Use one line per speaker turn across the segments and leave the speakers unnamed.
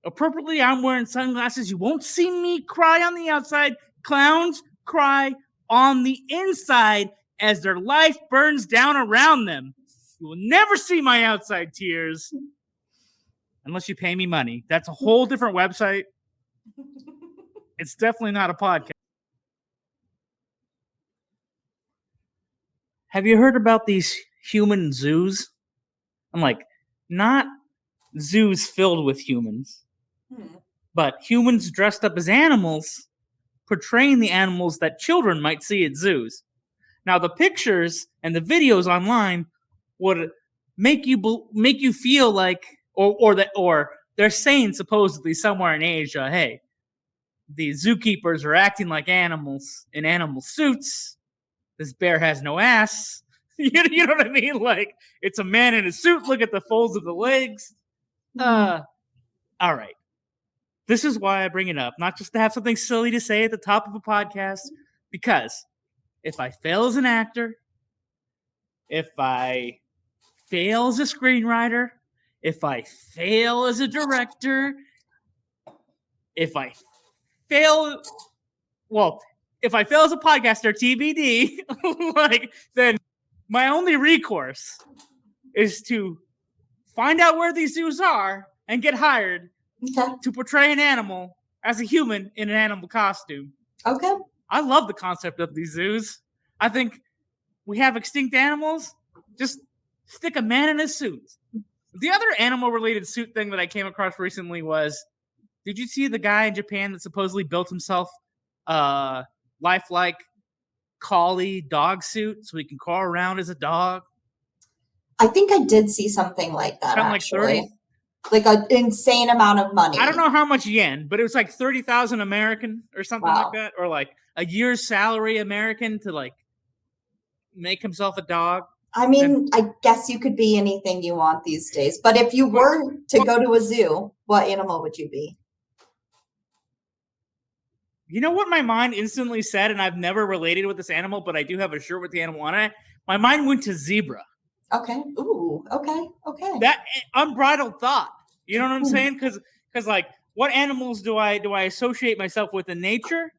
Appropriately, I'm wearing sunglasses. You won't see me cry on the outside. Clowns cry on the inside as their life burns down around them. You will never see my outside tears unless you pay me money. That's a whole different website. It's definitely not a podcast. Have you heard about these human zoos? I'm like, not zoos filled with humans, but humans dressed up as animals, portraying the animals that children might see at zoos. Now, the pictures and the videos online would make you feel like, or they're saying supposedly somewhere in Asia, hey, the zookeepers are acting like animals in animal suits. This bear has no ass. You know what I mean? Like, it's a man in a suit. Look at the folds of the legs. All right. This is why I bring it up, not just to have something silly to say at the top of a podcast, because if I fail as an actor, if I fail as a screenwriter, if I fail as a director, if I fail as a podcaster, TBD, then my only recourse is to find out where these zoos are and get hired to portray an animal as a human in an animal costume. Okay. I love the concept of these zoos. I think we have extinct animals. Just stick a man in a suit. The other animal-related suit thing that I came across recently was, did you see the guy in Japan that supposedly built himself lifelike Collie dog suit so he can crawl around as a dog?
I think I did see something like that, actually. Like an insane amount of money.
I don't know how much yen, but it was like 30,000 American or something like that, or like a year's salary American to like make himself a dog.
I mean, I guess you could be anything you want these days. But if you were to go to a zoo, what animal would you be?
You know what my mind instantly said, and I've never related with this animal, but I do have a shirt with the animal on it. My mind went to zebra.
Okay. Ooh. Okay.
That unbridled thought. You know what I'm saying? Because like, what animals do I associate myself with in nature?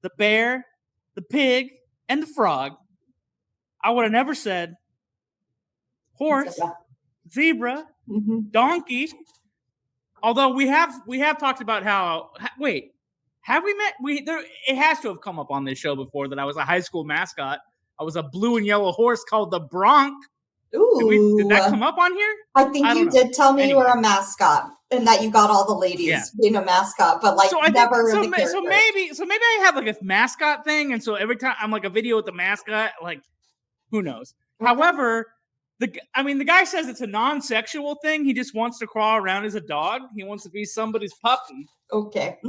The bear, the pig, and the frog. I would have never said horse, zebra, donkey. Although we have talked about how. Wait, have we met? It has to have come up on this show before that I was a high school mascot. I was a blue and yellow horse called the Bronc.
Ooh.
Did that come up on here?
I think you did tell me you were a mascot and that you got all the ladies being a mascot, but like never the character.
So maybe I have like a mascot thing, and so every time I'm like a video with the mascot, like who knows? However, the guy says it's a non-sexual thing. He just wants to crawl around as a dog. He wants to be somebody's puppy.
Okay.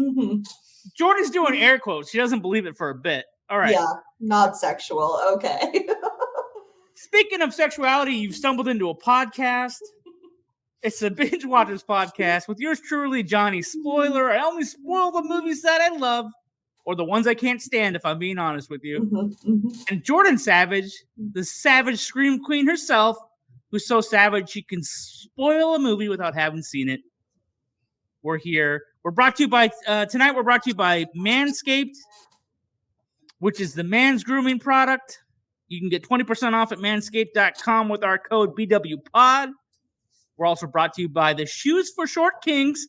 Jordan's doing air quotes. She doesn't believe it for a bit. All right.
Yeah, not sexual. Okay.
Speaking of sexuality, you've stumbled into a podcast. It's the Binge-Watchers podcast with yours truly, Johnny Spoiler. I only spoil the movies that I love, or the ones I can't stand, if I'm being honest with you. And Jordan Savage, the savage scream queen herself, who's so savage she can spoil a movie without having seen it. We're here. We're brought to you by, tonight we're brought to you by Manscaped, which is the man's grooming product. You can get 20% off at manscaped.com with our code BWPOD. We're also brought to you by the Shoes for Short Kings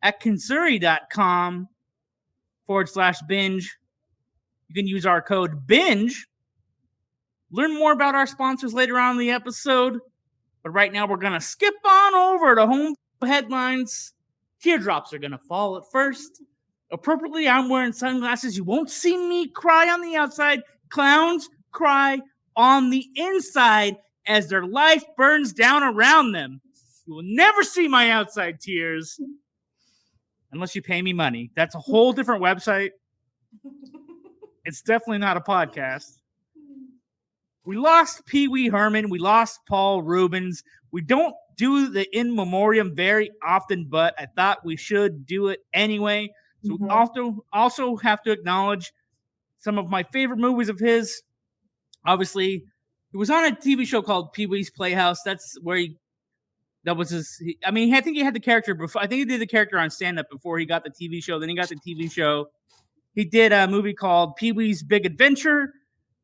at Kinsuri.com/binge. You can use our code BINGE. Learn more about our sponsors later on in the episode. But right now, we're going to skip on over to home headlines. Teardrops are going to fall at first. Appropriately, I'm wearing sunglasses. You won't see me cry on the outside. Clowns cry on the inside as their life burns down around them. You will never see my outside tears unless you pay me money. That's a whole different website. It's definitely not a podcast. We lost Pee Wee Herman. We lost Paul Reubens. We don't do the in memoriam very often, but I thought we should do it anyway. So we also have to acknowledge some of my favorite movies of his. Obviously, he was on a TV show called Pee Wee's Playhouse. That's where he That was his. I think he had the character before. I think he did the character on stand-up before he got the TV show. Then he got the TV show. He did a movie called Pee-wee's Big Adventure.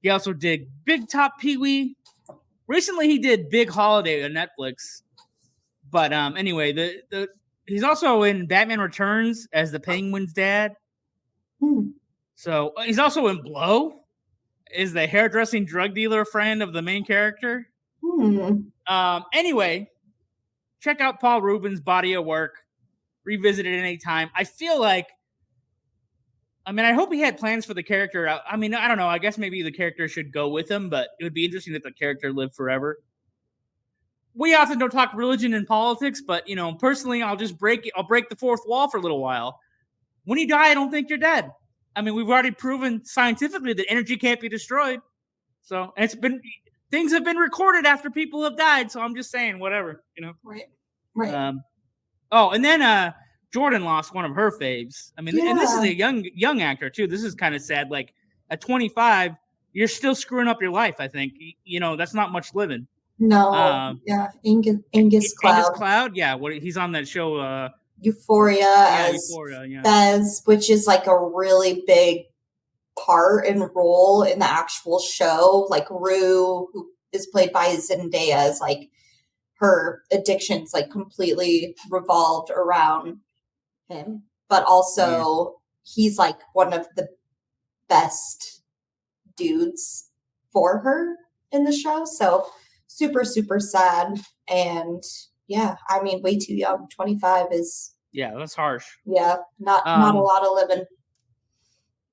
He also did Big Top Pee-wee. Recently, he did Big Holiday on Netflix. But anyway, he's also in Batman Returns as the Penguin's dad. So he's also in Blow. Is the hairdressing drug dealer friend of the main character. Anyway, check out Paul Reubens' body of work. Revisit it anytime. I feel like, I hope he had plans for the character. I don't know. I guess maybe the character should go with him, but it would be interesting if the character lived forever. We often don't talk religion and politics, but, personally, I'll break the fourth wall for a little while. When you die, I don't think you're dead. We've already proven scientifically that energy can't be destroyed. So, and things have been recorded after people have died. So I'm just saying, whatever,
Right.
And then Jordan lost one of her faves. And this is a young actor too. This is kind of sad. Like at 25, you're still screwing up your life. I think, that's not much living.
No. Angus Cloud.
Angus Cloud. Yeah. He's on that show,
Euphoria as Fez, which is like a really big part and role in the actual show. Like Rue, who is played by Zendaya, is like her addictions like completely revolved around him. But also he's like one of the best dudes for her in the show. So super, super sad. And way too young. 25 is...
Yeah, that's harsh.
Yeah, not a lot of living.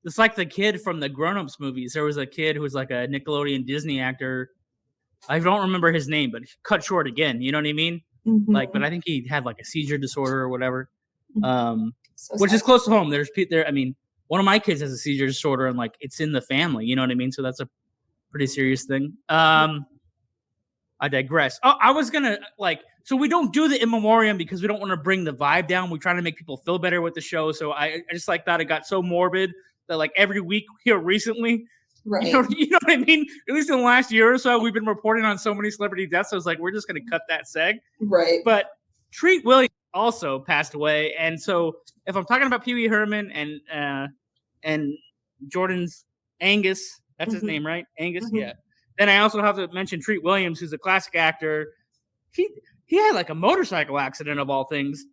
It's like the kid from the Grown Ups movies. There was a kid who was like a Nickelodeon Disney actor. I don't remember his name, but cut short again. You know what I mean?
Mm-hmm.
But I think he had like a seizure disorder or whatever,
so
which is close to home. One of my kids has a seizure disorder, and like it's in the family. You know what I mean? So that's a pretty serious thing. I digress. Oh, I was gonna so we don't do the in memoriam because we don't want to bring the vibe down. We try to make people feel better with the show. So I just thought it got so morbid that like every week here recently,
right?
You know what I mean? At least in the last year or so, we've been reporting on so many celebrity deaths. So I was like, we're just gonna cut that seg,
right?
But Treat Williams also passed away, and so if I'm talking about Pee Wee Herman and Jordan's Angus, that's his name, right? Angus, yeah. Then I also have to mention Treat Williams, who's a classic actor. He had like a motorcycle accident of all things.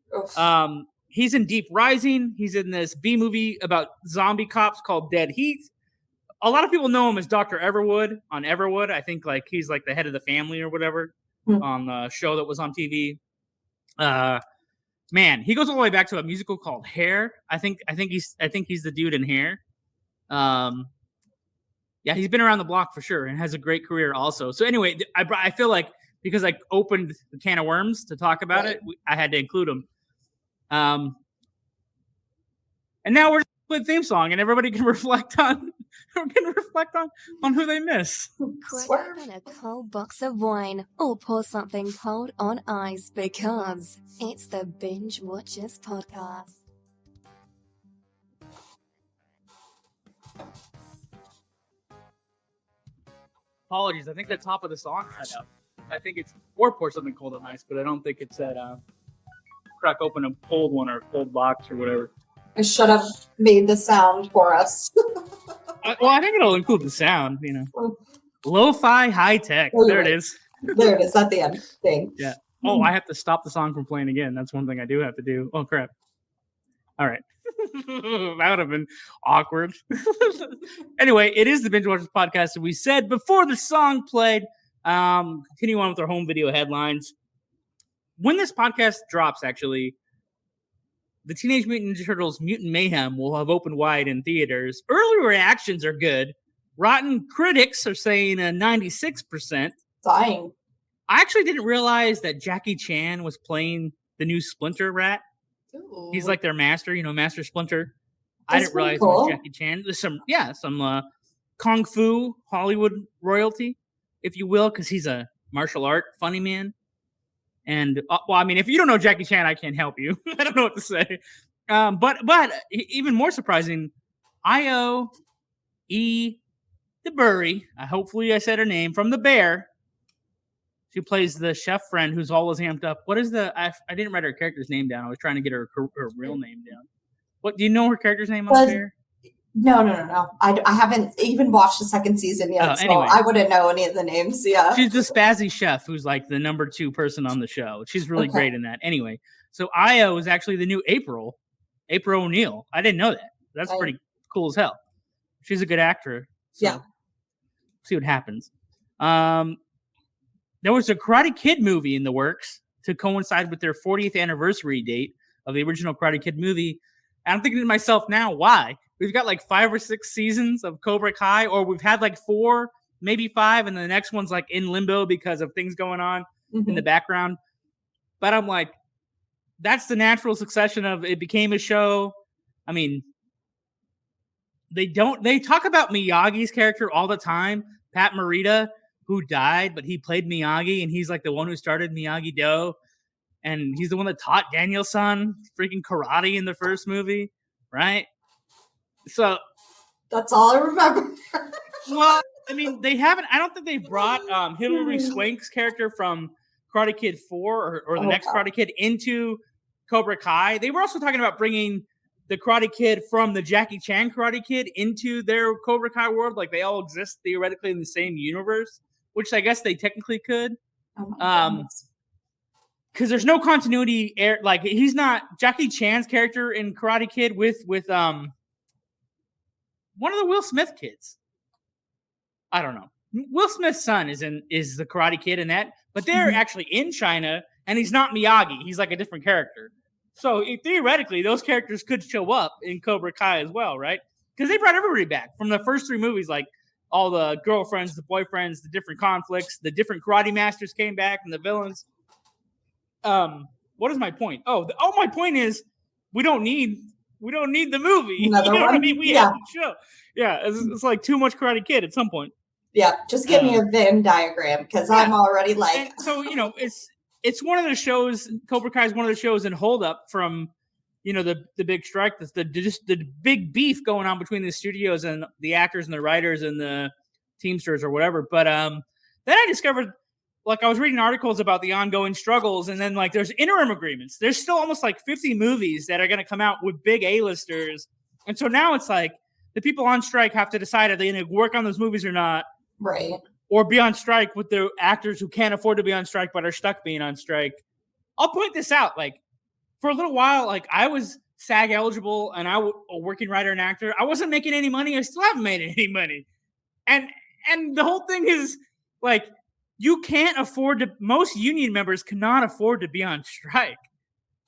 He's in Deep Rising. He's in this B movie about zombie cops called Dead Heat. A lot of people know him as Dr. Everwood on Everwood. I think like he's like the head of the family or whatever on the show that was on TV. Man, he goes all the way back to a musical called Hair. I think he's the dude in Hair. Yeah, he's been around the block for sure and has a great career also. So anyway, I feel like because I opened the can of worms to talk about it, I had to include him. And now we're just playing theme song, and everybody can reflect on who they miss.
Crack open a cold box of wine or pour something cold on ice because it's the Binge-Watchers podcast.
Apologies, I think the top of the song cut out. I think it's or pour something cold on ice, but I don't think it's that crack open a cold one or a cold box or whatever.
I should have made the sound for us.
I think it'll include the sound, Lo-fi high tech. There it is.
There it is at the end. Thing.
Yeah. Oh, I have to stop the song from playing again. That's one thing I do have to do. Oh, crap. All right. That would have been awkward. Anyway, it is the Binge-Watchers podcast. And we said before the song played, continue on with our home video headlines. When this podcast drops, actually, the Teenage Mutant Ninja Turtles Mutant Mayhem will have opened wide in theaters. Early reactions are good. Rotten critics are saying 96%.
Dying.
I actually didn't realize that Jackie Chan was playing the new Splinter Rat.
Ooh.
He's like their master, Master Splinter.
That's
I didn't realize
cool.
it was Jackie Chan. There's some Kung Fu Hollywood royalty, if you will, because he's a martial art funny man. And if you don't know Jackie Chan, I can't help you. I don't know what to say. But even more surprising, Io DeBurry, hopefully I said her name, from The Bear. She plays the chef friend who's always amped up. What is I didn't write her character's name down. I was trying to get her real name down. What do you know her character's name on there?
No. I haven't even watched the second season yet, so anyway. I wouldn't know any of the names. Yeah,
she's the spazzy chef who's like the number 2 person on the show. She's really great in that. Anyway, so Io is actually the new April O'Neil. I didn't know that. That's pretty cool as hell. She's a good actor. So see what happens. There was a Karate Kid movie in the works to coincide with their 40th anniversary date of the original Karate Kid movie. And I'm thinking to myself now, why? We've got like 5 or 6 seasons of Cobra Kai, or we've had like 4, maybe 5, and the next one's like in limbo because of things going on in the background. But I'm like, that's the natural succession of it became a show. I mean, they talk about Miyagi's character all the time, Pat Morita, who died, but he played Miyagi, and he's like the one who started Miyagi-Do. And he's the one that taught Daniel-san freaking karate in the first movie, right? So
that's all I remember.
Well, I mean, they haven't. I don't think they brought Hilary Swank's character from Karate Kid 4 or the next Karate Kid into Cobra Kai. They were also talking about bringing the Karate Kid from the Jackie Chan Karate Kid into their Cobra Kai world. Like they all exist theoretically in the same universe, which I guess they technically could. Because there's no continuity. Like he's not Jackie Chan's character in Karate Kid with one of the Will Smith kids. I don't know. Will Smith's son is the Karate Kid in that, but they're actually in China, and he's not Miyagi. He's like a different character. So theoretically, those characters could show up in Cobra Kai as well, right? Because they brought everybody back from the first 3 movies, like all the girlfriends, the boyfriends, the different conflicts, the different karate masters came back, and the villains. What is my point? My point is we don't need the movie.
Another
you know
one?
What I mean? We have the show. Yeah, it's like too much Karate Kid at some point.
Yeah, just give me a Venn diagram because I'm already like.
And so it's one of the shows. Cobra Kai is one of the shows in hold up from the big strike. That's the big beef going on between the studios and the actors and the writers and the Teamsters or whatever. But then I discovered. Like I was reading articles about the ongoing struggles, and then like there's interim agreements. There's still almost like 50 movies that are going to come out with big A-listers. And so now it's like the people on strike have to decide if they're going to work on those movies or not.
Right.
Or be on strike with the actors who can't afford to be on strike but are stuck being on strike. I'll point this out. Like for a little while, like I was SAG eligible and a working writer and actor. I wasn't making any money. I still haven't made any money. And the whole thing is like, you can't afford to. Most union members cannot afford to be on strike.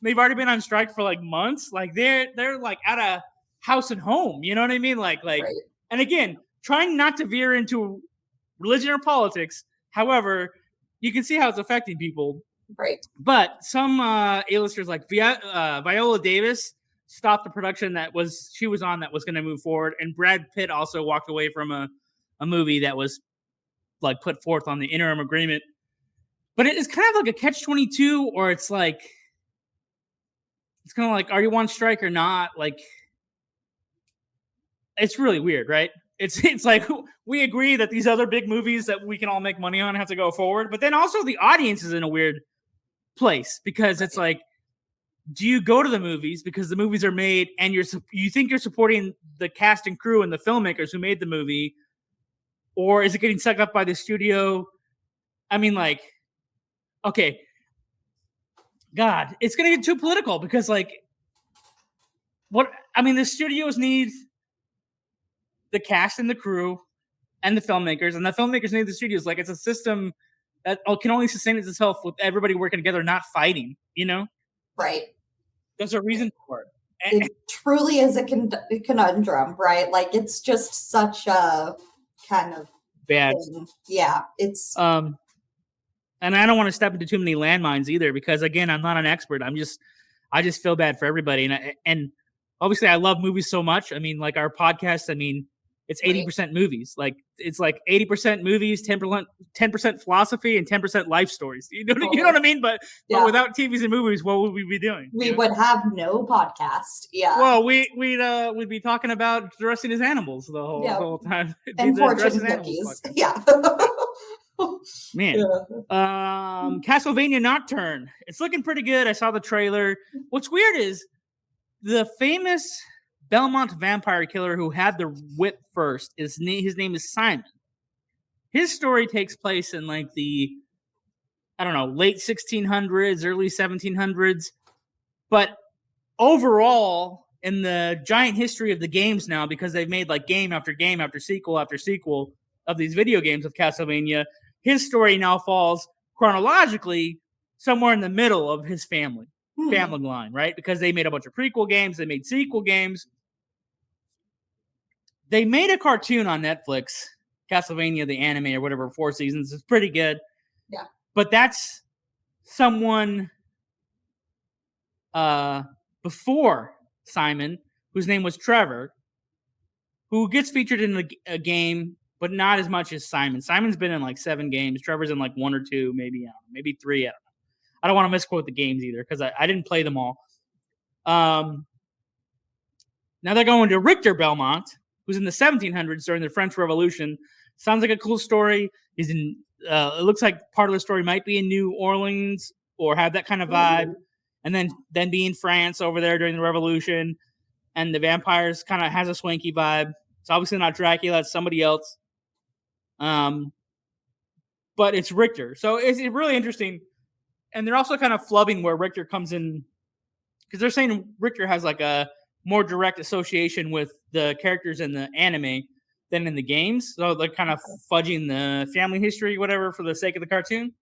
They've already been on strike for like months. Like they're like out of house and home. You know what I mean? Like. Right. And again, trying not to veer into religion or politics. However, you can see how it's affecting people.
Right.
But some A-listers like Viola Davis stopped the production she was on that was going to move forward, and Brad Pitt also walked away from a movie that was. Like put forth on the interim agreement, but it is kind of like a catch-22, or it's kind of like, are you on strike or not? Like, it's really weird, right? It's like we agree that these other big movies that we can all make money on have to go forward, but then also the audience is in a weird place because it's like, do you go to the movies because the movies are made and you think you're supporting the cast and crew and the filmmakers who made the movie? Or is it getting sucked up by the studio? I mean, like, okay. God, it's going to get too political because, like, the studios need the cast and the crew and the filmmakers, and the filmmakers need the studios. Like, it's a system that can only sustain itself with everybody working together, not fighting,
Right.
There's a reason for it.
It truly is a conundrum, right? Like, it's just such a kind of
bad
thing. Yeah, it's
and I don't want to step into too many landmines either because again, I'm not an expert. I just feel bad for everybody, and obviously I love movies so much. I mean, like our podcast, I mean, it's 80% movies. Like it's like 80% movies, 10% philosophy, and 10% life stories. You know what I mean? But without TVs and movies, what would we be doing?
We would have no podcast. Yeah.
Well, we'd be talking about dressing as animals the whole time.
And fortune cookies. Yeah.
Man. Castlevania Nocturne. It's looking pretty good. I saw the trailer. What's weird is the famous Belmont vampire killer who had the whip first, his name is Simon. His story takes place in like the, I don't know, late 1600s, early 1700s. But overall, in the giant history of the games now, because they've made like game after game after sequel of these video games of Castlevania, his story now falls chronologically somewhere in the middle of his family line, right? Because they made a bunch of prequel games, they made sequel games. They made a cartoon on Netflix, Castlevania, the anime or whatever, 4 seasons. It's pretty good.
Yeah.
But that's someone before Simon, whose name was Trevor, who gets featured in a game, but not as much as Simon. Simon's been in like 7 games. Trevor's in like 1 or 2, maybe 3. I don't know. I don't want to misquote the games either because I didn't play them all. Now they're going to Richter Belmont, who's in the 1700s during the French Revolution. Sounds like a cool story. He's in. It looks like part of the story might be in New Orleans or have that kind of vibe, and then be in France over there during the Revolution. And the vampires kind of has a swanky vibe. It's obviously not Dracula; it's somebody else. But it's Richter, so it's really interesting. And they're also kind of flubbing where Richter comes in, because they're saying Richter has like a more direct association with the characters in the anime than in the games. So they're kind of fudging the family history, whatever, for the sake of the cartoon.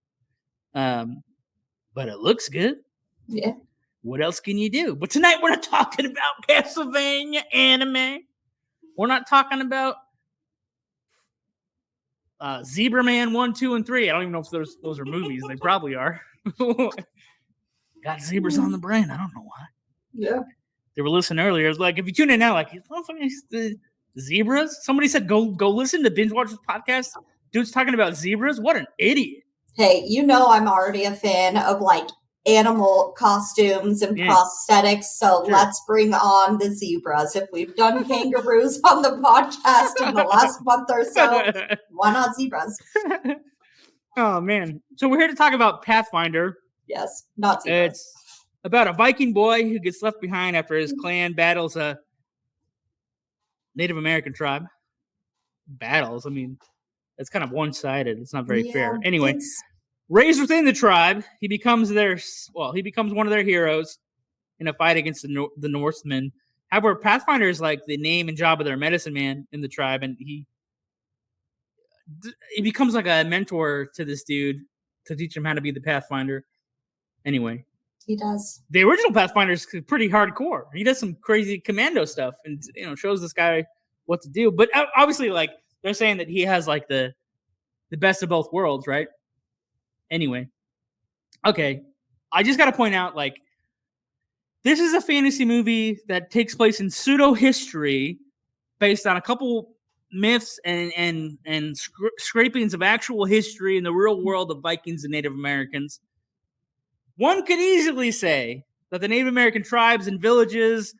But it looks good.
Yeah.
What else can you do? But tonight we're not talking about Castlevania anime. We're not talking about Zebra Man 1, 2, and 3. I don't even know if those are movies. They probably are. Got zebras on the brain. I don't know why.
Yeah.
They were listening earlier. It's like, if you tune in now, like, the zebras? Somebody said, go listen to Binge-Watchers podcast. Dude's talking about zebras? What an idiot.
Hey, I'm already a fan of, like, animal costumes and prosthetics, so let's bring on the zebras. If we've done kangaroos on the podcast in the last month or so, why not zebras?
Oh, man. So we're here to talk about Pathfinder.
Yes, not zebras.
It's about a Viking boy who gets left behind after his clan battles a Native American tribe. Battles? I mean, it's kind of one-sided. It's not very fair. Anyway, raised within the tribe, he becomes one of their heroes in a fight against the Northmen. However, Pathfinder is like the name and job of their medicine man in the tribe, and he becomes like a mentor to this dude to teach him how to be the Pathfinder. Anyway,
he does.
The original Pathfinder is pretty hardcore. He does some crazy commando stuff and shows this guy what to do. But obviously, like, they're saying that he has like the best of both worlds, right? Anyway, okay, I just got to point out, like, this is a fantasy movie that takes place in pseudo history based on a couple myths and scrapings of actual history in the real world of Vikings and Native Americans. One could easily say that the Native American tribes and villages,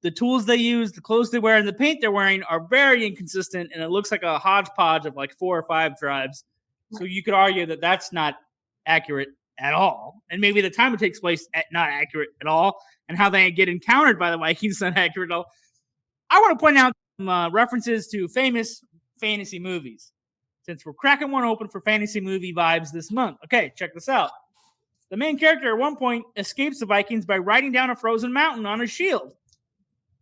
the tools they use, the clothes they wear, and the paint they're wearing are very inconsistent, and it looks like a hodgepodge of like 4 or 5 tribes. So you could argue that that's not accurate at all. And maybe the time it takes place not accurate at all, and how they get encountered by the Vikings not accurate at all. I want to point out some references to famous fantasy movies, since we're cracking one open for fantasy movie vibes this month. Okay, check this out. The main character at one point escapes the Vikings by riding down a frozen mountain on a shield.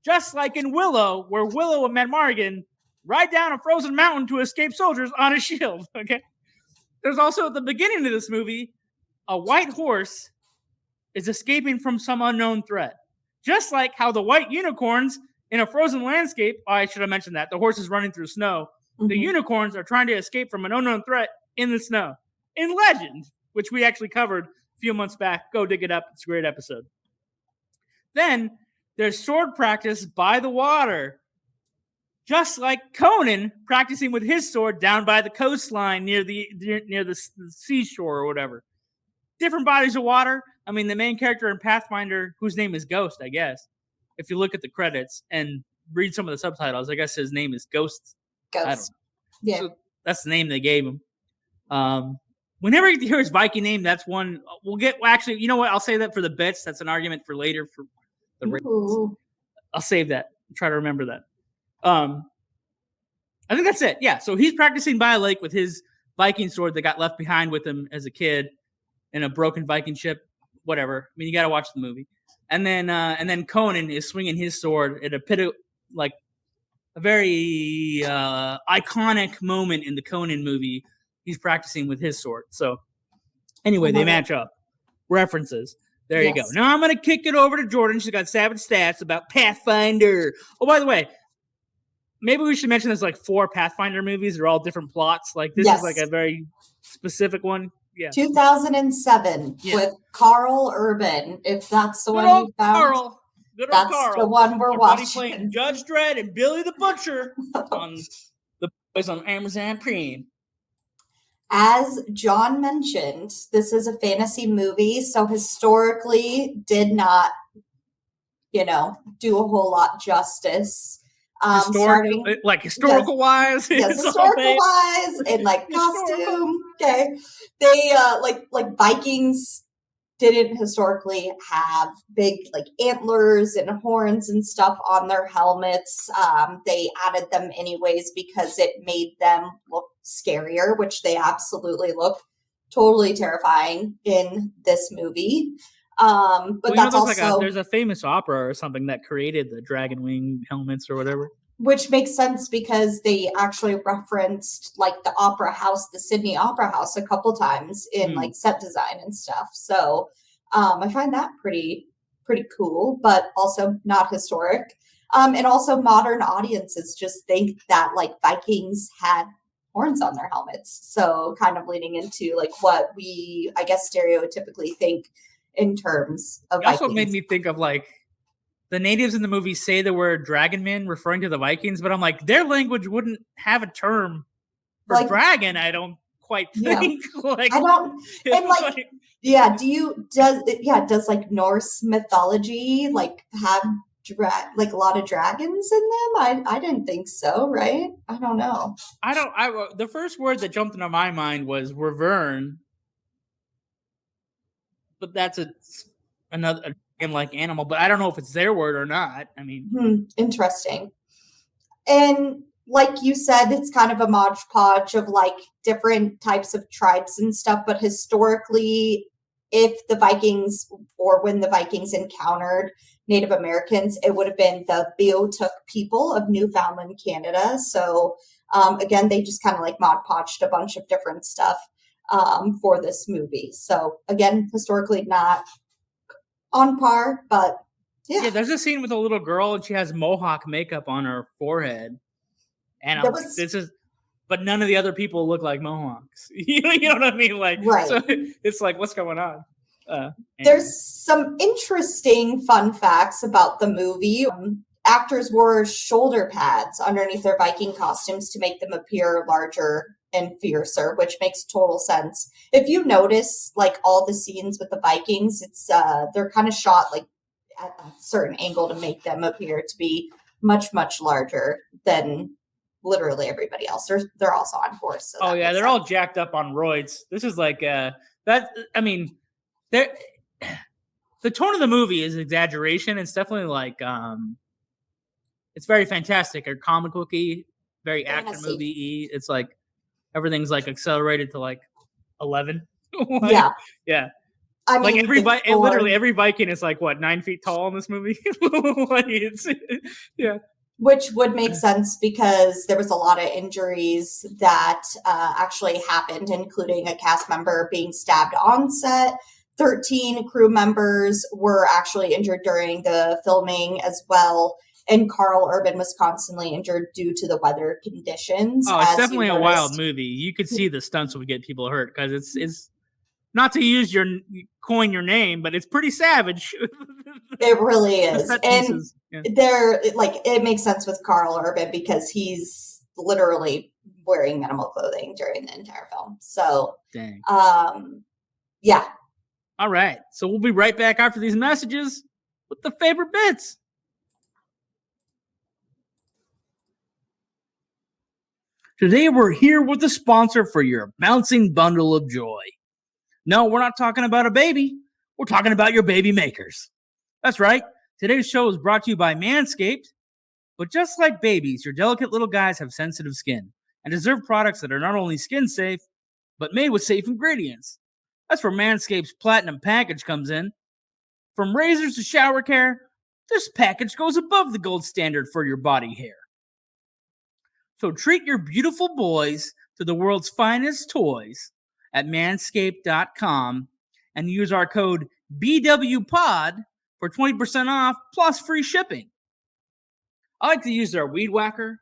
Just like in Willow, where Willow and Matt Morgan ride down a frozen mountain to escape soldiers on a shield. Okay. There's also at the beginning of this movie, a white horse is escaping from some unknown threat. Just like how the white unicorns in a frozen landscape, I should have mentioned that, the horse is running through snow. Mm-hmm. The unicorns are trying to escape from an unknown threat in the snow. In Legend, which we actually covered a few months back. Go dig it up. It's a great episode. Then there's sword practice by the water. Just like Conan practicing with his sword down by the coastline near the seashore or whatever. Different bodies of water. I mean, the main character in Pathfinder, whose name is Ghost, I guess, if you look at the credits and read some of the subtitles, I guess his name is Ghost.
Ghost.
I don't know. Yeah. So that's the name they gave him. Whenever you hear his Viking name, that's one actually, you know what? I'll say that for the bits. That's an argument for later for the races. I'll save that. Try to remember that. I think that's it. Yeah. So he's practicing by a lake with his Viking sword that got left behind with him as a kid in a broken Viking ship. Whatever. I mean, you got to watch the movie. And then Conan is swinging his sword at a very iconic moment in the Conan movie. He's practicing with his sword. So anyway, they match up. References. There you go. Now I'm going to kick it over to Jordan. She's got savage stats about Pathfinder. Oh, by the way, maybe we should mention there's like 4 Pathfinder movies. They're all different plots. Like this is like a very specific one. Yeah.
2007 with Carl Urban. If that's the one you found.
Carl.
That's
Carl.
The one we're watching.
Playing Judge Dredd and Billy the Butcher on the boys on Amazon Prime.
As John mentioned, this is a fantasy movie, so historically did not, do a whole lot justice.
Historical wise,
historical wise, and like costume. Okay, they like Vikings didn't historically have big like antlers and horns and stuff on their helmets. They added them anyways because it made them look scarier, which they absolutely look totally terrifying in this movie. But that's also
there's a famous opera or something that created the dragon wing helmets or whatever.
Which makes sense because they actually referenced like the opera house, the Sydney Opera House, a couple times in like set design and stuff. So I find that pretty cool, but also not historic. And also modern audiences just think that like Vikings had horns on their helmets. So kind of leading into like what we, I guess, stereotypically think in terms of Vikings.
Also made me think of like the natives in the movie say the word dragon men referring to the Vikings, but I'm like, their language wouldn't have a term for like, dragon, I don't quite think.
I don't, and like, does like Norse mythology like have like a lot of dragons in them? I didn't think so, right? I don't know.
The first word that jumped into my mind was Revern, but that's another like animal, but I don't know if it's their word or not. I mean,
interesting. And like you said, it's kind of a modge-podge of like different types of tribes and stuff. But historically, if the Vikings or when the Vikings encountered Native Americans, it would have been the Beothuk people of Newfoundland, Canada. So again, they just kind of like mod-podged a bunch of different stuff for this movie. So again, historically not on par, but yeah.
There's a scene with a little girl and she has mohawk makeup on her forehead, and but none of the other people look like Mohawks. You know what I mean? Like,
right.
So it's like, what's going on?
There's some interesting fun facts about the movie. Actors wore shoulder pads underneath their Viking costumes to make them appear larger and fiercer, which makes total sense. If you notice, like all the scenes with the Vikings, it's they're kind of shot like at a certain angle to make them appear to be much, much larger than literally everybody else. They're also on horse. So
they're all jacked up on roids. This is like that. I mean, the tone of the movie is exaggeration. It's definitely like it's very fantastic or comic booky, very action movie-y. It's like everything's like accelerated to like 11.
Yeah.
I mean, like literally every Viking is like what 9 feet tall in this movie. Like
which would make sense because there was a lot of injuries that actually happened, including a cast member being stabbed on set. 13 crew members were actually injured during the filming as well. And Carl Urban was constantly injured due to the weather conditions.
Oh, it's definitely a wild movie. You could see the stunts would get people hurt because it's not to use coin your name, but it's pretty savage.
It really is. And they're like, it makes sense with Carl Urban because he's literally wearing minimal clothing during the entire film. So,
dang.
Yeah.
All right. So we'll be right back after these messages with the favorite bits. Today we're here with a sponsor for your bouncing bundle of joy. No, we're not talking about a baby. We're talking about your baby makers. That's right. Today's show is brought to you by Manscaped. But just like babies, your delicate little guys have sensitive skin and deserve products that are not only skin safe, but made with safe ingredients. That's where Manscaped's Platinum package comes in. From razors to shower care, this package goes above the gold standard for your body hair. So treat your beautiful boys to the world's finest toys at manscaped.com and use our code BWPOD for 20% off plus free shipping. I like to use their weed whacker.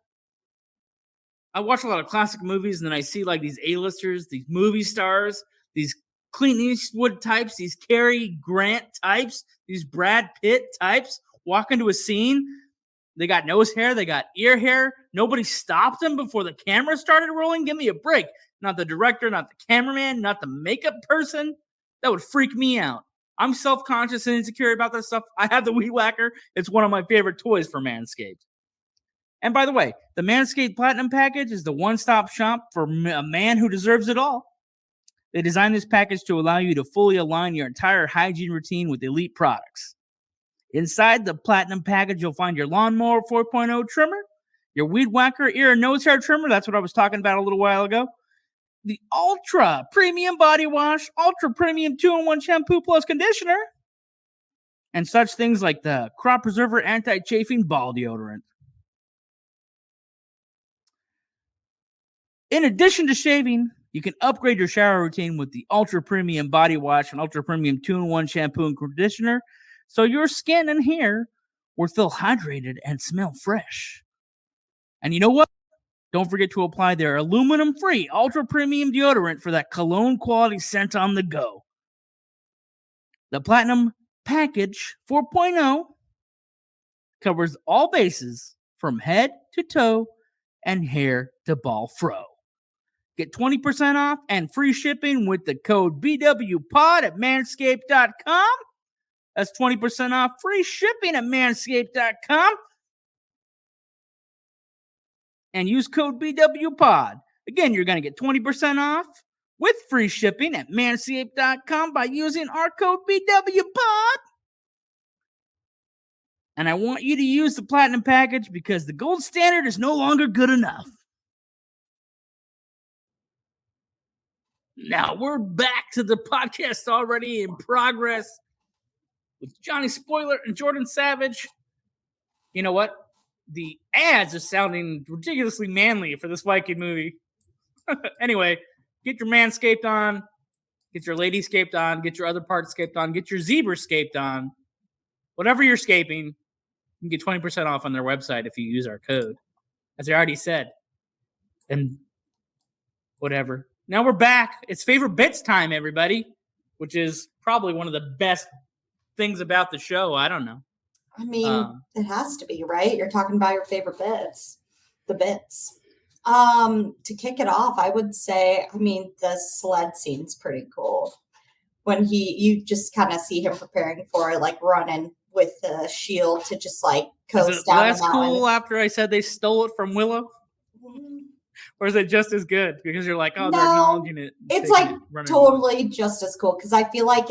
I watch a lot of classic movies and then I see like these A-listers, these movie stars, these Clint Eastwood types, these Cary Grant types, these Brad Pitt types walk into a scene. They got nose hair, they got ear hair. Nobody stopped them before the camera started rolling. Give me a break. Not the director, not the cameraman, not the makeup person. That would freak me out. I'm self-conscious and insecure about this stuff. I have the weed whacker. It's one of my favorite toys for Manscaped. And by the way, the Manscaped Platinum package is the one-stop shop for a man who deserves it all. They designed this package to allow you to fully align your entire hygiene routine with elite products. Inside the Platinum package, you'll find your Lawnmower 4.0 trimmer, your Weed Whacker ear and nose hair trimmer. That's what I was talking about a little while ago. The Ultra Premium Body Wash, Ultra Premium 2-in-1 Shampoo plus Conditioner, and such things like the Crop Preserver Anti-Chafing Ball Deodorant. In addition to shaving, you can upgrade your shower routine with the Ultra Premium Body Wash and Ultra Premium 2-in-1 Shampoo and Conditioner, so your skin and hair will feel hydrated and smell fresh. And you know what? Don't forget to apply their aluminum-free Ultra Premium Deodorant for that cologne quality scent on the go. The Platinum Package 4.0 covers all bases from head to toe and hair to ball fro. Get 20% off and free shipping with the code BWPOD at manscaped.com. That's 20% off free shipping at manscaped.com. And use code BWPOD. Again, you're going to get 20% off with free shipping at manscaped.com by using our code BWPOD. And I want you to use the Platinum package because the gold standard is no longer good enough. Now we're back to the podcast already in progress with Johnny Spoiler and Jordan Savage. You know what? The ads are sounding ridiculously manly for this Viking movie. Anyway, get your Manscaped on, get your Ladyscaped on, get your other parts scaped on, get your Zebrascaped on. Whatever you're scaping, you can get 20% off on their website if you use our code. As I already said. And whatever. Now we're back. It's favorite bits time, everybody, which is probably one of the best things about the show. I don't know.
I mean, it has to be, right? You're talking about your favorite bits, the bits. To kick it off, I would say, I mean, the sled scene's pretty cool. When you just kind of see him preparing for it, like running with the shield to just like coast down the mountain. Is it less cool
after I said they stole it from Willow? Mm-hmm. Or is it just as good? Because you're like, oh,
no,
they're acknowledging it.
It's like totally just as cool. Because I feel like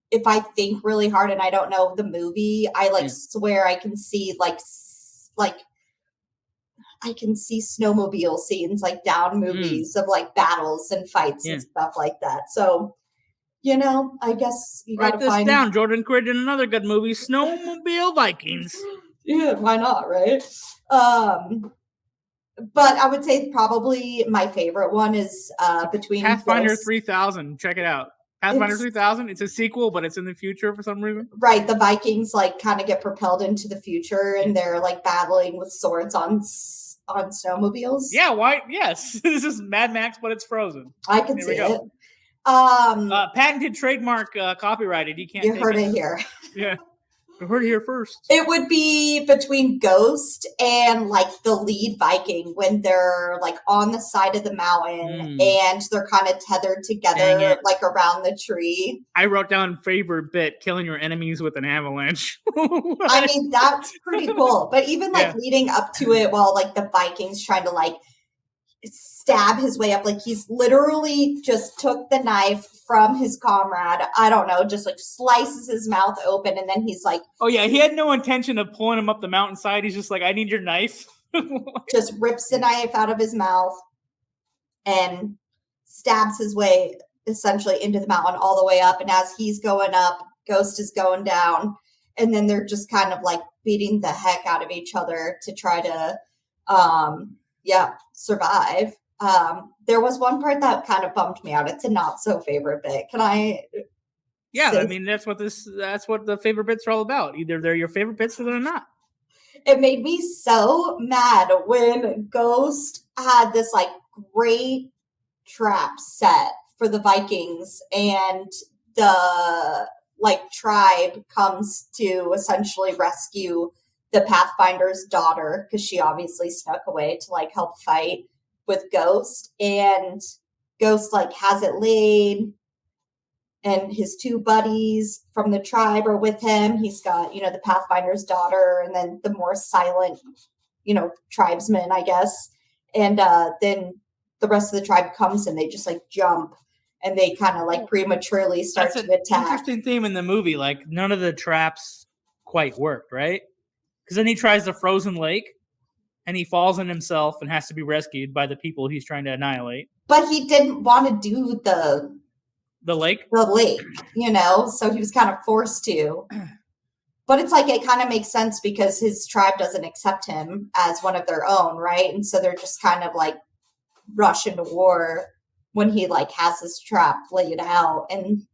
if I think really hard and I don't know the movie, I swear I can see like I can see snowmobile scenes like down movies of like battles and fights and stuff like that. So, you know, I guess you got to
write this down. Jordan created another good movie, Snowmobile Vikings.
Yeah, why not, right? But I would say probably my favorite one is between
Pathfinder 3000. Check it out. Pathfinder 3000. It's a sequel, but it's in the future for some reason.
Right. The Vikings like kind of get propelled into the future and they're like battling with swords on snowmobiles.
Yeah. Why? Yes. This is Mad Max, but it's frozen.
I can see it.
Patented, trademark, copyrighted. You can't.
You heard it here.
Yeah. I heard it here first.
It would be between Ghost and like the lead Viking when they're like on the side of the mountain and they're kind of tethered together like around the tree.
I wrote down favorite bit, killing your enemies with an avalanche.
I mean, that's pretty cool. But even like leading up to it while like the Vikings trying to like stab his way up, like he's literally just took the knife from his comrade, I don't know, just like slices his mouth open, and then he's like,
oh yeah, he had no intention of pulling him up the mountainside. He's just like, I need your knife.
Just rips the knife out of his mouth and stabs his way essentially into the mountain all the way up. And as he's going up, Ghost is going down, and then they're just kind of like beating the heck out of each other to try to survive. There was one part that kind of bummed me out. It's a not so favorite bit. Can I?
Yeah, I mean that's what the favorite bits are all about. Either they're your favorite bits or they're not.
It made me so mad when Ghost had this like great trap set for the Vikings, and the like tribe comes to essentially rescue the Pathfinder's daughter because she obviously snuck away to like help fight with Ghost, and Ghost like has it laid, and his two buddies from the tribe are with him. He's got, the Pathfinder's daughter and then the more silent, tribesmen, I guess. And then the rest of the tribe comes and they just like jump and they kind of like prematurely start to attack.
Interesting theme in the movie. Like none of the traps quite worked, right? Because then he tries the frozen lake and he falls on himself and has to be rescued by the people he's trying to annihilate.
But he didn't want to do
the lake,
so he was kind of forced to. But it's like, it kind of makes sense because his tribe doesn't accept him as one of their own, right? And so they're just kind of like rush into war when he like has his trap laid out. And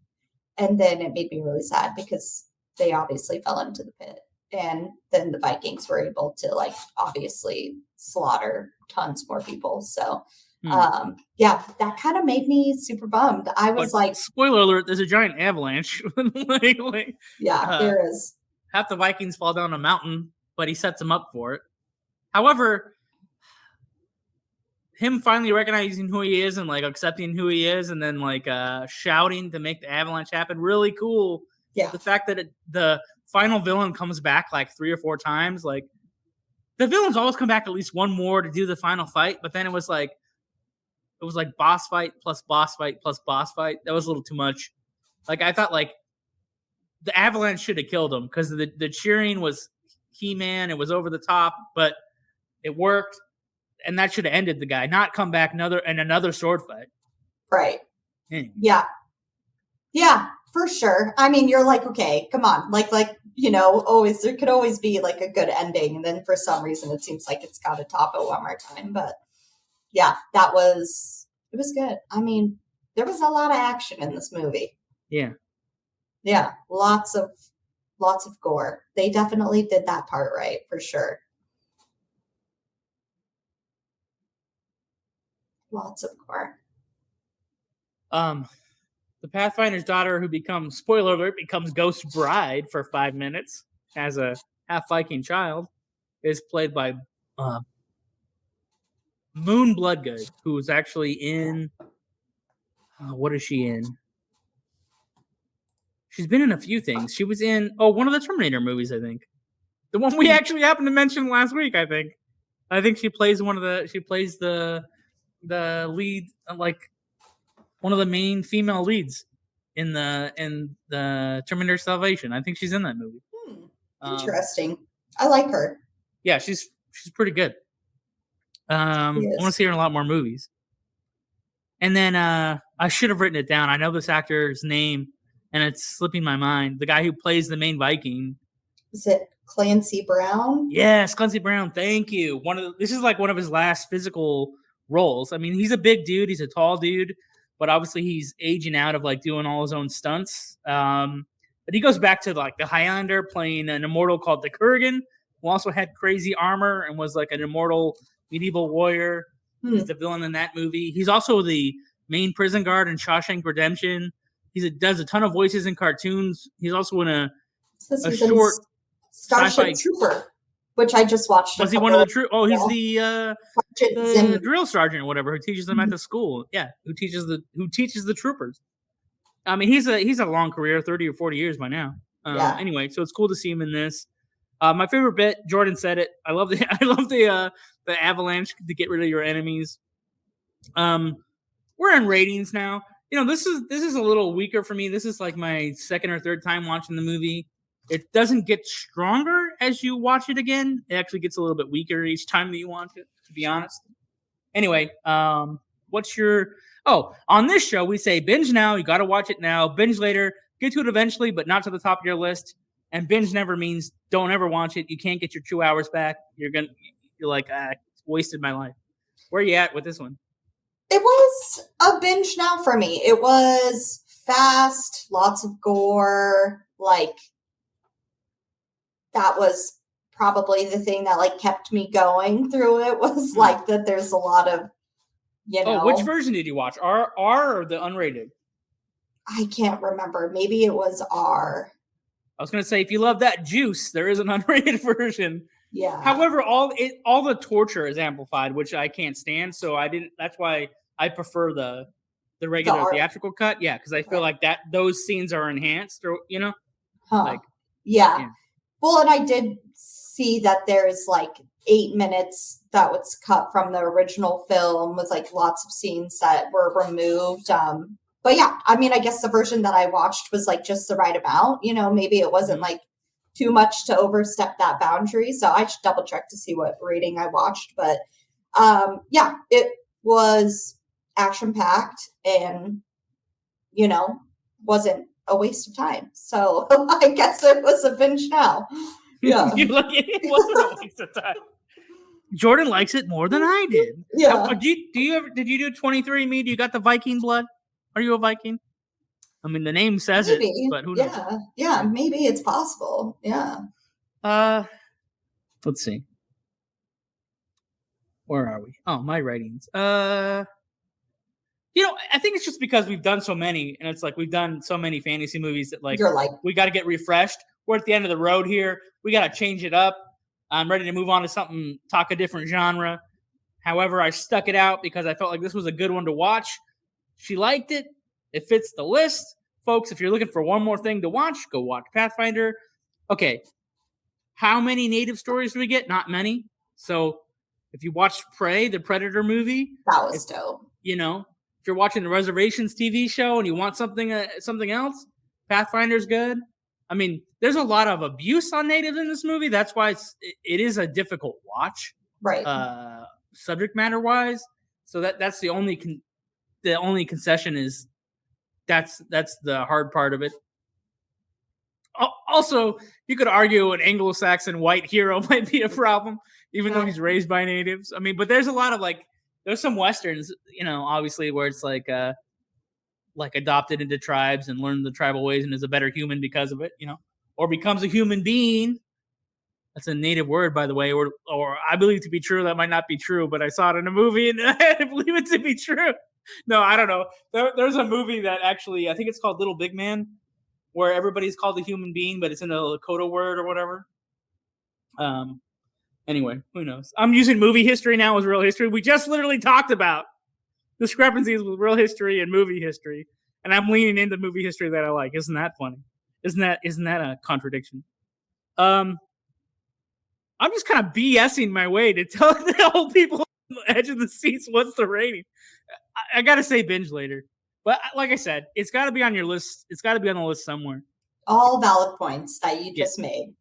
then it made me really sad because they obviously fell into the pit. And then the Vikings were able to like obviously slaughter tons more people. So that kind of made me super bummed. I was like,
spoiler alert, there's a giant avalanche.
There is.
Half the Vikings fall down a mountain, but he sets them up for it. However, him finally recognizing who he is and like accepting who he is and then like shouting to make the avalanche happen, really cool.
Yeah.
The fact that the final villain comes back like 3 or 4 times, like the villains always come back at least one more to do the final fight, but then it was like boss fight plus boss fight plus boss fight. That was a little too much. Like I thought like the avalanche should have killed him because the cheering was He-Man. It was over the top, but it worked, and that should have ended the guy, not come back another sword fight.
Right. Anyway. Yeah, for sure. I mean, you're like, okay, come on. Like, always, there could always be like a good ending. And then for some reason, it seems like it's got to top it one more time. But yeah, it was good. I mean, there was a lot of action in this movie.
Yeah.
Yeah. Lots of gore. They definitely did that part right, for sure. Lots of gore.
The Pathfinder's daughter, who becomes, spoiler alert, becomes Ghost Bride for 5 minutes as a half Viking child, is played by Moon Bloodgood, who is actually in. What is she in? She's been in a few things. She was in one of the Terminator movies, I think. The one we actually happened to mention last week, I think. I think she plays the lead, like one of the main female leads in the Terminator Salvation. I think she's in that movie.
Interesting. I like her.
Yeah, she's pretty good. I want to see her in a lot more movies. And then I should have written it down. I know this actor's name, and it's slipping my mind. The guy who plays the main Viking.
Is it Clancy Brown?
Yes, Clancy Brown. Thank you. This is like one of his last physical roles. I mean, he's a big dude. He's a tall dude, but obviously he's aging out of like doing all his own stunts. But he goes back to like the Highlander, playing an immortal called the Kurgan, who also had crazy armor and was like an immortal medieval warrior. He's the villain in that movie. He's also the main prison guard in Shawshank Redemption. He does a ton of voices in cartoons. He's also in a short
Starship Trooper, which I just watched.
Was he one of the true? Oh, he's the drill sergeant or whatever who teaches them at the school. Yeah, who teaches the troopers. I mean, he's a long career, 30 or 40 years by now. Anyway, so it's cool to see him in this. My favorite bit, Jordan said it. I love the avalanche to get rid of your enemies. We're in ratings now. This is a little weaker for me. This is like my second or third time watching the movie. It doesn't get stronger as you watch it again. It actually gets a little bit weaker each time that you watch it, to be honest. Anyway, what's your... Oh, on this show, we say binge now. You got to watch it now. Binge later. Get to it eventually, but not to the top of your list. And binge never means don't ever watch it. You can't get your 2 hours back. You're like, wasted my life. Where are you at with this one?
It was a binge now for me. It was fast, lots of gore. Like, that was probably the thing that like kept me going through it, was like that there's a lot of,
Oh, which version did you watch? R or the unrated?
I can't remember. Maybe it was R.
I was going to say, if you love that juice, there is an unrated version.
Yeah.
However, all the torture is amplified, which I can't stand. So that's why I prefer the regular theatrical cut. Yeah, because I feel like those scenes are enhanced, or
Yeah. Well, and I did see that there's like 8 minutes that was cut from the original film with like lots of scenes that were removed. But yeah, I mean, I guess the version that I watched was like just the right amount. Maybe it wasn't like too much to overstep that boundary. So I should double check to see what rating I watched. But yeah, it was action packed and, wasn't a waste of time. So I guess it was a binge now. Yeah.
It wasn't a waste of time. Jordan likes it more than I did.
Yeah.
Did you do 23andMe? Do you got the Viking blood? Are you a Viking? I mean, the name says
maybe.
it, but who knows?
Yeah, maybe it's possible. Yeah.
Let's see. Where are we? Oh, my ratings. I think it's just because we've done so many, and it's like we've done so many fantasy movies that we got to get refreshed. We're at the end of the road here. We got to change it up. I'm ready to move on to talk a different genre. However, I stuck it out because I felt like this was a good one to watch. She liked it. It fits the list. Folks, if you're looking for one more thing to watch, go watch Pathfinder. Okay. How many native stories do we get? Not many. So if you watched Prey, the Predator movie.
That was dope.
If you're watching the Reservations TV show and you want something else, Pathfinder's good. I mean, there's a lot of abuse on natives in this movie. That's why it is a difficult watch.
Right.
Subject matter wise. So that's the only concession is that's the hard part of it. Also, you could argue an Anglo-Saxon white hero might be a problem, even though he's raised by natives. I mean, but there's a lot of there's some Westerns, obviously where it's like adopted into tribes and learned the tribal ways and is a better human because of it, or becomes a human being. That's a native word, by the way, or I believe to be true. That might not be true, but I saw it in a movie and I believe it to be true. No, I don't know. There's a movie that actually, I think it's called Little Big Man, where everybody's called a human being, but it's in a Lakota word or whatever. Anyway, who knows? I'm using movie history now as real history. We just literally talked about discrepancies with real history and movie history, and I'm leaning into movie history that I like. Isn't that funny? Isn't that a contradiction? I'm just kind of BSing my way to tell the old people on the edge of the seats what's the rating. I got to say binge later. But like I said, it's got to be on your list. It's got to be on the list somewhere.
All valid points that you just made.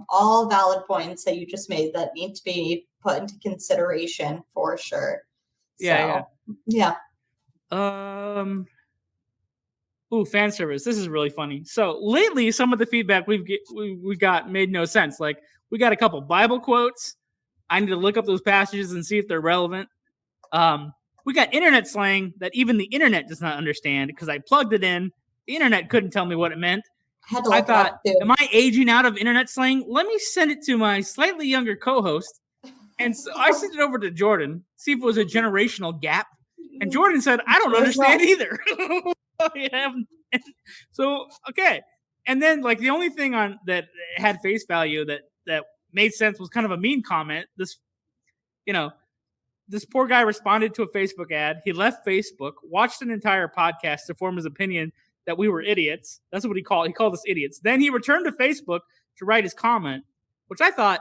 All valid points that you just made that need to be put into consideration for sure.
Yeah. Ooh, fan service. This is really funny. So lately, some of the feedback we got made no sense. Like, we got a couple Bible quotes. I need to look up those passages and see if they're relevant. We got internet slang that even the internet does not understand because I plugged it in. The internet couldn't tell me what it meant. I thought, am I aging out of internet slang? Let me send it to my slightly younger co-host. And so I sent it over to Jordan, see if it was a generational gap. And Jordan said, I don't understand either. So, okay. And then, like, the only thing on that had face value that made sense was kind of a mean comment. This poor guy responded to a Facebook ad. He left Facebook, watched an entire podcast to form his opinion that we were idiots. That's what he called us idiots. Then he returned to Facebook to write his comment, which I thought,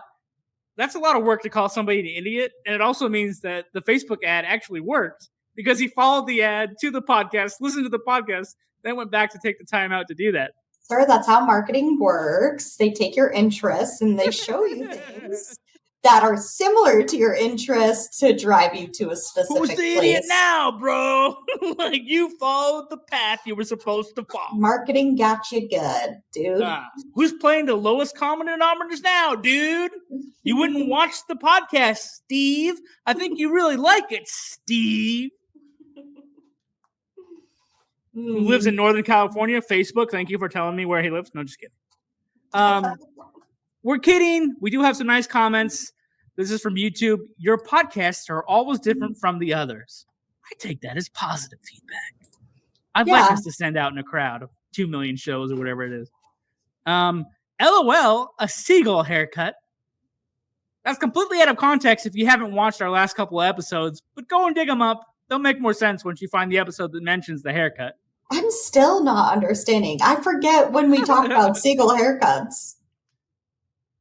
that's a lot of work to call somebody an idiot. And it also means that the Facebook ad actually worked because he followed the ad to the podcast, listened to the podcast, then went back to take the time out to do that.
Sir, that's how marketing works. They take your interests and they show you things that are similar to your interests to drive you to a specific
Who's the
place.
idiot now, bro? Like, you followed the path you were supposed to follow.
Marketing got you good, dude.
Who's playing the lowest common denominators now, dude? You wouldn't watch the podcast, Steve. I think you really like it, Steve. Who lives in Northern California? Facebook, thank you for telling me where he lives. No, just kidding. We're kidding. We do have some nice comments. This is from YouTube. Your podcasts are always different from the others. I take that as positive feedback. I'd like us to send out in a crowd of 2 million shows or whatever it is. LOL, a seagull haircut. That's completely out of context if you haven't watched our last couple of episodes, but go and dig them up. They'll make more sense once you find the episode that mentions the haircut.
I'm still not understanding. I forget when we talk about seagull haircuts.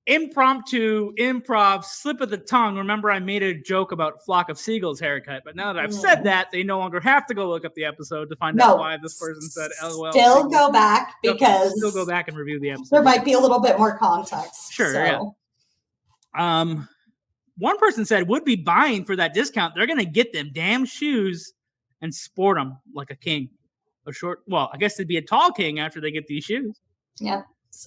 Improv, slip of the tongue. Remember, I made a joke about Flock of Seagulls haircut, but now that I've said that, they no longer have to go look up the episode to find out why this person said LOL.
Still go back because
still go back and review the episode.
There might be a little bit more context.
Sure. So. Yeah. One person said would be buying for that discount. They're gonna get them damn shoes and sport them like a king. I guess they'd be a tall king after they get these shoes.
Yeah.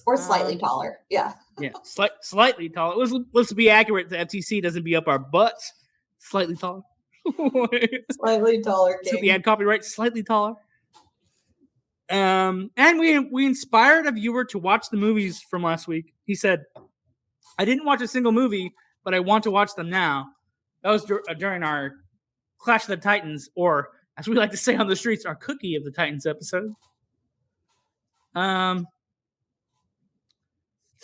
Or slightly taller. Yeah.
Yeah. Slightly taller. Let's be accurate. The FTC doesn't be up our butts. Slightly taller.
Slightly taller king.
So the ad copyright, slightly taller. And we inspired a viewer to watch the movies from last week. He said, I didn't watch a single movie, but I want to watch them now. That was during our Clash of the Titans, or as we like to say on the streets, our Cookie of the Titans episode.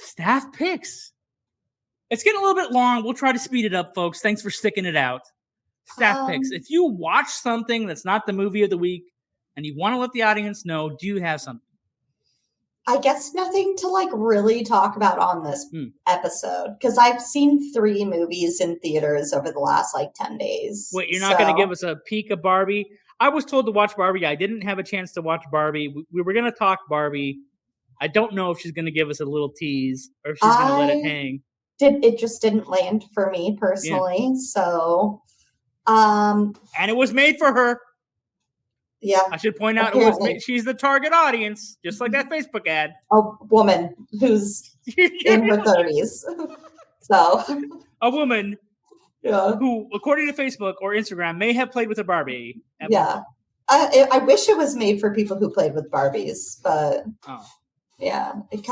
Staff picks. It's getting a little bit long. We'll try to speed it up, folks. Thanks for sticking it out. Staff picks. If you watch something that's not the movie of the week and you want to let the audience know, do you have something?
I guess nothing to really talk about on this episode because I've seen 3 movies in theaters over the last 10 days.
Wait, you're not going to give us a peek of Barbie? I was told to watch Barbie. I didn't have a chance to watch Barbie. We were going to talk Barbie. I don't know if she's going to give us a little tease or if she's going to let it hang.
It just didn't land for me personally. Yeah. So,
and it was made for her.
Yeah.
I should point out she's the target audience, just like that Facebook ad.
A woman who's in her 30s. So
a woman who, according to Facebook or Instagram, may have played with a Barbie.
Yeah. I wish it was made for people who played with Barbies, but yeah, it's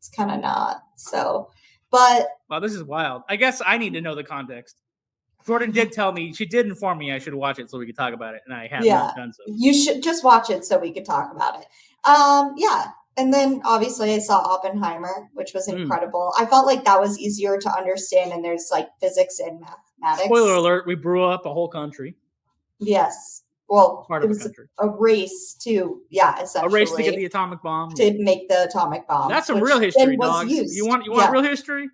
kind of not. So, but
wow, this is wild. I guess I need to know the context. Jordan did tell me, she did inform me I should watch it so we could talk about it, and I have not done so.
You should just watch it so we could talk about it. Yeah. And then obviously I saw Oppenheimer, which was incredible. I felt like that was easier to understand, and there's physics and mathematics.
Spoiler alert, we blew up a whole country.
Yes. Well,
part
it
of
was a race to, essentially.
A race to get the atomic bomb.
To make the atomic bomb.
That's some real history, dogs. You want real history?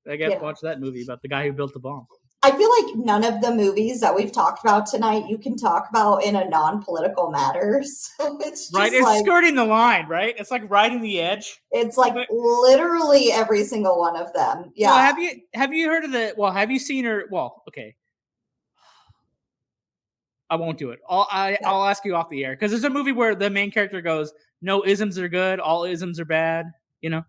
I guess watch that movie about the guy who built the bomb.
I feel like none of the movies that we've talked about tonight you can talk about in a non-political matter. So it's just
it's skirting the line, right? It's like riding the edge.
It's literally every single one of them. Yeah.
Well, have you heard of have you seen her? Well, okay. I won't do it. I'll ask you off the air because there's a movie where the main character goes, "No isms are good, all isms are bad." You know,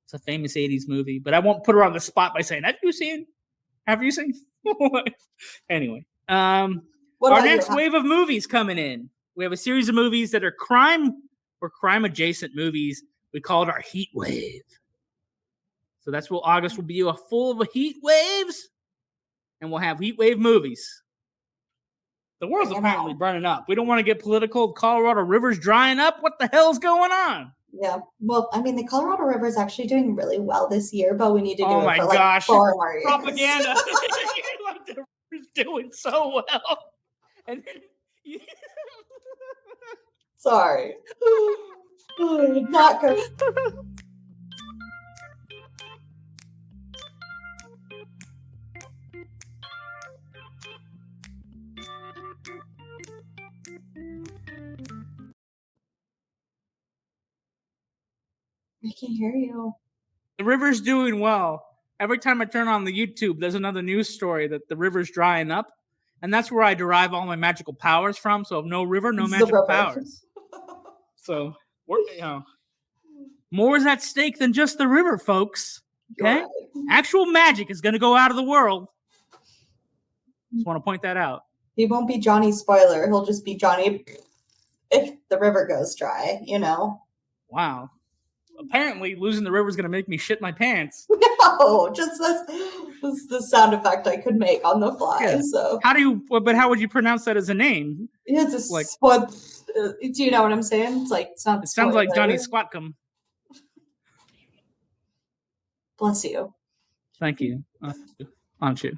it's a famous '80s movie, but I won't put her on the spot by saying, Have you seen? Anyway, our next wave of movies coming in. We have a series of movies that are crime or crime adjacent movies. We call it our heat wave. So that's what August will be full of heat waves, and we'll have heat wave movies. The world's apparently burning up. We don't want to get political. Colorado River's drying up. What the hell's going on?
Yeah. Well, I mean, the Colorado River is actually doing really well this year, but we need to do
oh
it
my
for like
gosh.
4 more years.
Propaganda. Like the river's doing so well. And then
Sorry. Not good. I can hear you.
the river's doing well. Every time I turn on the YouTube, there's another news story that the river's drying up. And that's where I derive all my magical powers from. So no river, no magical powers. So more is at stake than just the river, folks. Okay?
Right.
Actual magic is going to go out of the world. Just want to point that out.
He won't be Johnny Spoiler. He'll just be Johnny if the river goes dry, you know?
Wow. Apparently, losing the river is going to make me shit my pants.
No, just that's the sound effect I could make on the fly. Yeah. So
how would you pronounce that as a name?
It's a do you know what I'm saying? It's like it sounds
like Johnny Squatcom.
Bless you.
Thank you. Aren't you?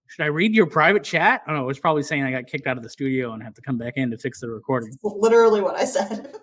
Should I read your private chat? I don't know. It's probably saying I got kicked out of the studio and have to come back in to fix the recording.
That's literally what I said.